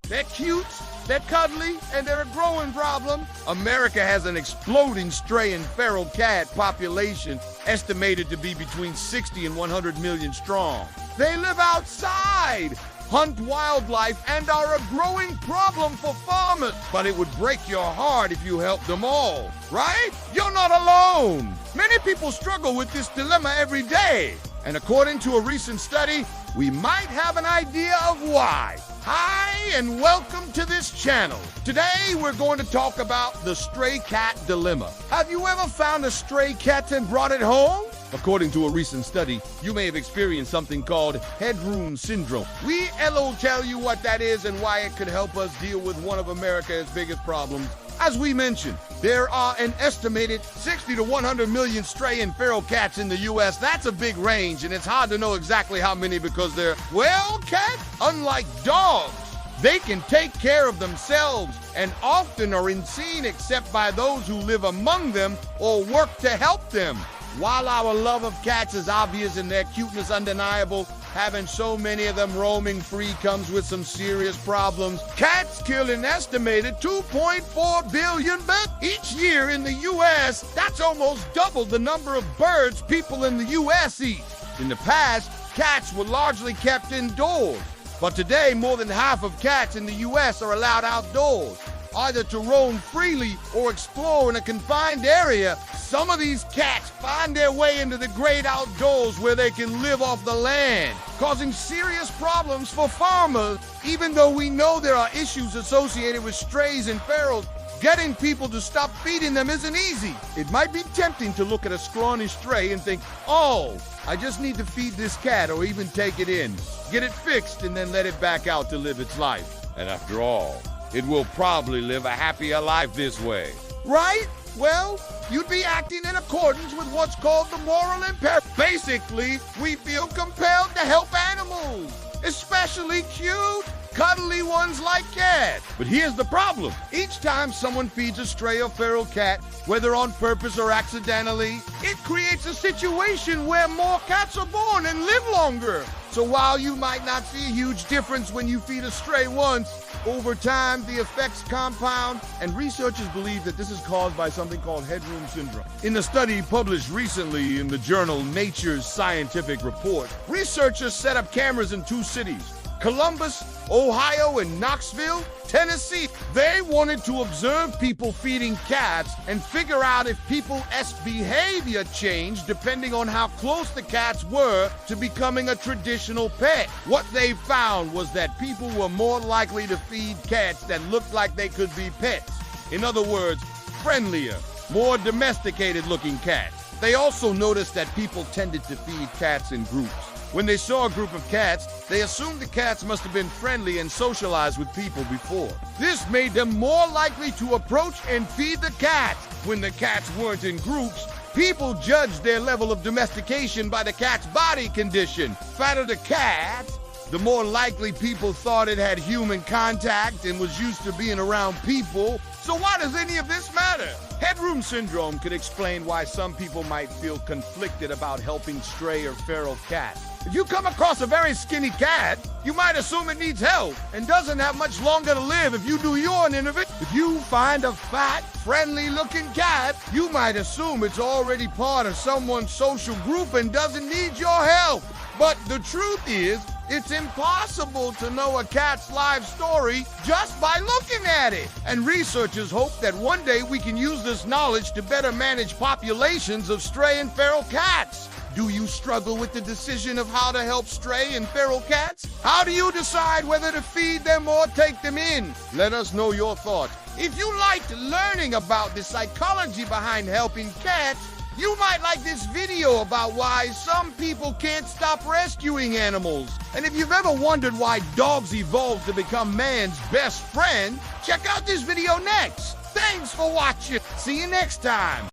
They're cute, they're cuddly, and they're a growing problem. America has an exploding stray and feral cat population estimated to be between 60 and 100 million strong. They live outside, hunt wildlife, and are a growing problem for farmers. But it would break your heart if you helped them all, right? You're not alone. Many people struggle with this dilemma every day. And according to a recent study, we might have an idea of why. Hi, and welcome to this channel. Today, we're going to talk about the stray cat dilemma. Have you ever found a stray cat and brought it home? According to a recent study, you may have experienced something called headroom syndrome. We'll tell you what that is and why it could help us deal with one of America's biggest problems. As we mentioned, there are an estimated 60 to 100 million stray and feral cats in the U.S. That's a big range, and it's hard to know exactly how many because they're, well, cats, unlike dogs, they can take care of themselves and often are unseen except by those who live among them or work to help them. While our love of cats is obvious and their cuteness undeniable, having so many of them roaming free comes with some serious problems. Cats kill an estimated 2.4 billion birds each year in the U.S. That's almost double the number of birds people in the U.S. eat. In the past, cats were largely kept indoors, but today more than half of cats in the U.S. are allowed outdoors, either to roam freely or explore in a confined area. Some of these cats find their way into the great outdoors where they can live off the land, causing serious problems for farmers. Even though we know there are issues associated with strays and ferals, getting people to stop feeding them isn't easy. It might be tempting to look at a scrawny stray and think, oh, I just need to feed this cat or even take it in, get it fixed, and then let it back out to live its life. And after all, it will probably live a happier life this way. Right? Well, you'd be acting in accordance with what's called the moral imperative. Basically, we feel compelled to help animals, especially cute, cuddly ones like cats. But here's the problem. Each time someone feeds a stray or feral cat, whether on purpose or accidentally, it creates a situation where more cats are born and live longer. So while you might not see a huge difference when you feed a stray once, over time, the effects compound, and researchers believe that this is caused by something called headroom syndrome. In a study published recently in the journal Nature's Scientific Report, researchers set up cameras in two cities, Columbus, Ohio, and Knoxville, Tennessee. They wanted to observe people feeding cats and figure out if people's behavior changed depending on how close the cats were to becoming a traditional pet. What they found was that people were more likely to feed cats that looked like they could be pets. In other words, friendlier, more domesticated looking cats. They also noticed that people tended to feed cats in groups. When they saw a group of cats, they assumed the cats must have been friendly and socialized with people before. This made them more likely to approach and feed the cats. When the cats weren't in groups, people judged their level of domestication by the cat's body condition. Fatter the cat, the more likely people thought it had human contact and was used to being around people. So why does any of this matter? Headroom syndrome could explain why some people might feel conflicted about helping stray or feral cats. If you come across a very skinny cat, you might assume it needs help and doesn't have much longer to live if you do your end of it. If you find a fat, friendly-looking cat, you might assume it's already part of someone's social group and doesn't need your help. But the truth is, it's impossible to know a cat's life story just by looking at it. And researchers hope that one day we can use this knowledge to better manage populations of stray and feral cats. Do you struggle with the decision of how to help stray and feral cats? How do you decide whether to feed them or take them in? Let us know your thoughts. If you liked learning about the psychology behind helping cats, you might like this video about why some people can't stop rescuing animals. And if you've ever wondered why dogs evolved to become man's best friend, check out this video next. Thanks for watching. See you next time.